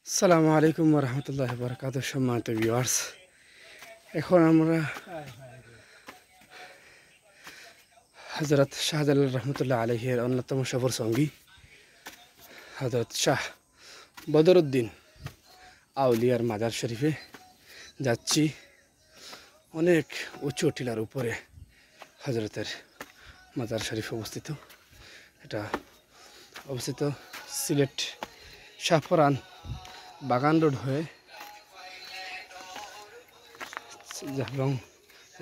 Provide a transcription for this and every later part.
আসসালামু আলাইকুম রহমতুল্লাহ বরকাত। সম্মানিত ভিউয়ার্স, এখন আমরা হজরত শাহজালাল রহমতুল্লাহ আলহের অন্যতম সফর সঙ্গী হজরত শাহ বদরুদ্দিন আউলিয়ার মাজার শরীফে যাচ্ছি। অনেক উঁচু টিলার উপরে হজরতের মাজার শরীফ অবস্থিত। এটা অবস্থিত সিলেট শাহপরান বাগান রোড হয়ে জাফলং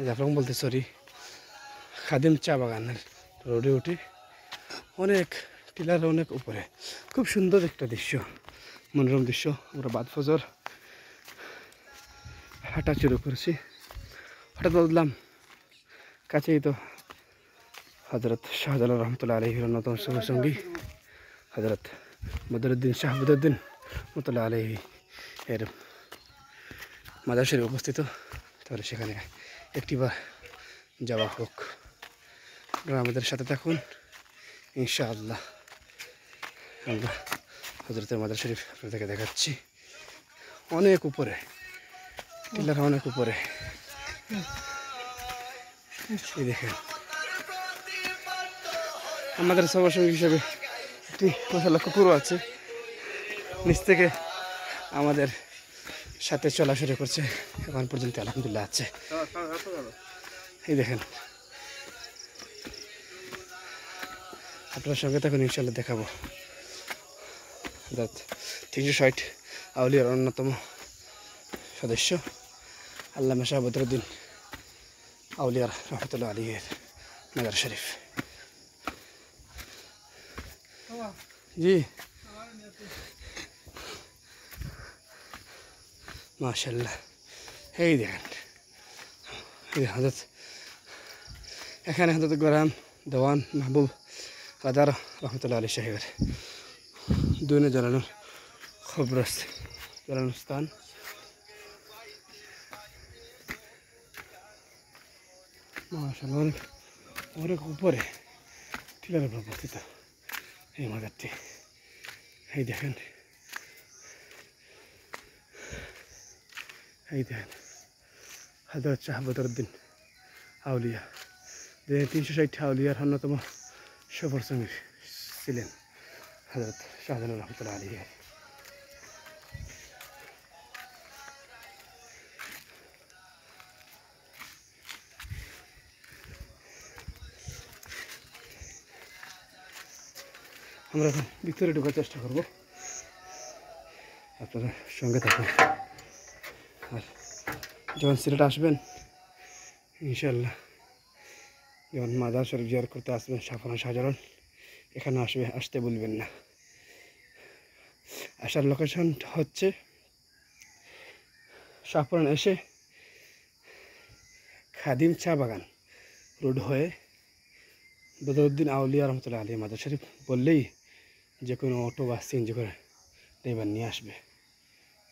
জাফলং বলতে সরি খাদিম চা বাগানের রোডে উঠে অনেক টিলার অনেক উপরে খুব সুন্দর একটা দৃশ্য, মনোরম দৃশ্য। আমরা বাদ ফজর হাঁটা শুরু করেছি। হঠাৎ বললাম কাছেই তো হজরত শাহজালাল রহমতুল্লাহ আলহির অন্যতম সঙ্গী হজরত বদরুদ্দিন শাহ বদরুদ্দিন রহমতুল্লাহ আলহি এর মাজার শরীফ অবস্থিত। তাহলে সেখানে একটিবার যাওয়া হোক। আপনারা আমাদের সাথে থাকুন, ইনশাআল্লাহ আমরা হজরতের মাজার শরীফ আপনাদেরকে দেখাচ্ছি। অনেক উপরে টিলার, অনেক উপরে। এই দেখেন, আমাদের সবার সঙ্গী হিসেবে একটি মাশাআল্লাহ কুকুরও আছে, নিচ থেকে আমাদের সাথে চলাফেরা করছে। এখন পর্যন্ত আলহামদুলিল্লাহ আছে। এই দেখেন, আপনার সঙ্গে তখন ইনশাল্লাহ দেখাবো 360 আউলিয়ার অন্যতম সদস্য আল্লামা শাহ বদরুদ্দিন আউলিয়ার রহমতুল্লাহ আলহের মাজার শরীফ। জি মাশাল্লাহ। এই দেখেন, হজরত এখানে হজরত গোলাম দেওয়ান মাহবুব কাদার রহমতুল্লাহ আলী সাহেবের দুনে জ্বালানোর খবরস্ত জ্বালানোর স্থান। মাশাআল্লাহ, অনেক অনেক উপরে টিলার উপর অবস্থিত এই মাজারটি। এই দেখেন, এই দেখেন হজরত শাহ বদরুদ্দিন আউলিয়া, যে 360 আউলিয়ার অন্যতম সফর সঙ্গী ছিলেন হজরত শাহজালাল রহমতুল্লাহ আলী। আমরা এখন ভিতরে ঢোকার চেষ্টা করব, আপনারা সঙ্গে থাকুন। আর যখন সিলেট আসবেন ইনশাল্লাহ, যখন মাজার শরীফ জিয়ারত করতে আসবেন শাহপরান শাহজালাল, এখানে আসতে ভুলবেন না। আসার লোকেশন হচ্ছে শাহপরান এসে খাদিম চা বাগান রোড হয়ে বদরুদ্দিন আউলিয়া রহমতুল্লাহ আলী মাজার শরীফ বললেই যে কোনো অটো বা সিএনজি করে ড্রাইভার নিয়ে আসবে।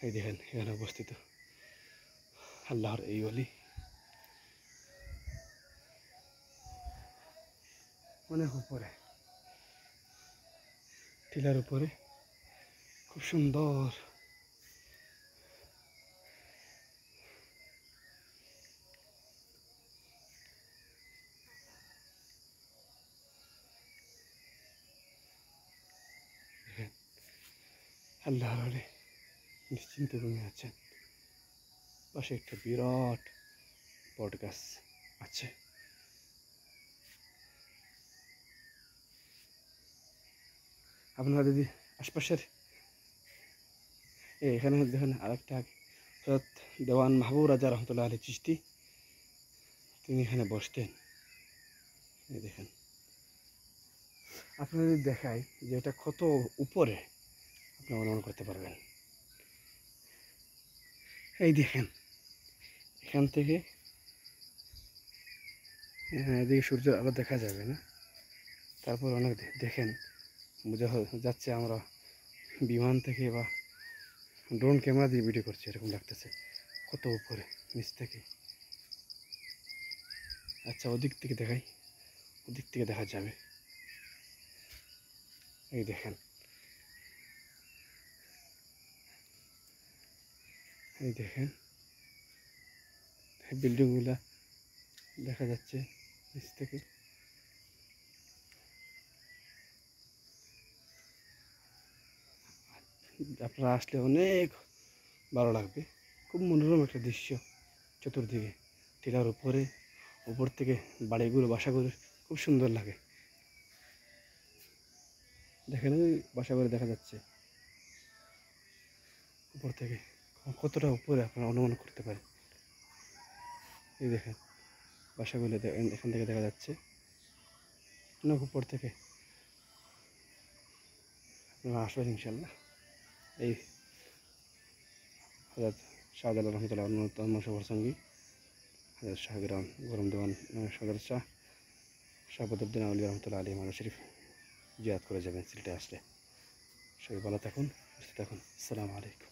এই দেখেন, এখানে অবস্থিত আল্লাহর এই ওলি। অনেক উপরে টিলার উপরে, খুব সুন্দর। আল্লাহর ওলি নিশ্চিন্তে ঘুমিয়ে আছেন। পাশে একটা বিরাট বট গাছ আছে। আপনারা যদি আশপাশের এখানে দেখেন, আরেকটা হযরত দেওয়ান মাহবুব রাজা রহমতুল্লাহ আলী চিশতি, তিনি এখানে বসতেন। এই দেখেন, আপনারা যদি দেখায় যে এটা কত উপরে, আপনি অনুমান করতে পারবেন। এই দেখেন, এখান থেকে এদিকে সূর্যের আলো দেখা যাবে না, তারপর অনেক দেখেন বোঝা যাচ্ছে আমরা বিমান থেকে বা ড্রোন ক্যামেরা দিয়ে ভিডিও করছি, এরকম লাগতেছে কত উপরে নিচ থেকে। আচ্ছা, ওদিক থেকে দেখাই, ওদিক থেকে দেখা যাবে। এই দেখেন, এই দেখেন বিল্ডিংগুলা দেখা যাচ্ছে নিচ থেকে। আপনারা আসলে অনেক ভালো লাগবে, খুব মনোরম একটা দৃশ্য। চতুর্দিকে টিলার উপর থেকে বাড়িগুলো বাসাগুলো খুব সুন্দর লাগে। দেখেন ওই বাসাগুলো দেখা যাচ্ছে উপর থেকে, কতটা উপরে আপনারা অনুমান করতে পারেন। এই দেখেন বাসাগুলো এখান থেকে দেখা যাচ্ছে অনেক উপর থেকে। আপনারা আসবেন ইনশাল্লাহ। এই হযরত শাহজালাল রহমতুল্লাহ অন্যতম সফরসঙ্গী হযরত শাহগিরাম গরম দেওয়ান হযরত শাহ বদরুদ্দীন আউলিয়া রহমতুল্লাহ আলী মাজার শরীফ জিয়ারত করে যাবেন সিলেটে আসলে। সবাই ভালো থাকুন, সুস্থ থাকুন। আসসালামু আলাইকুম।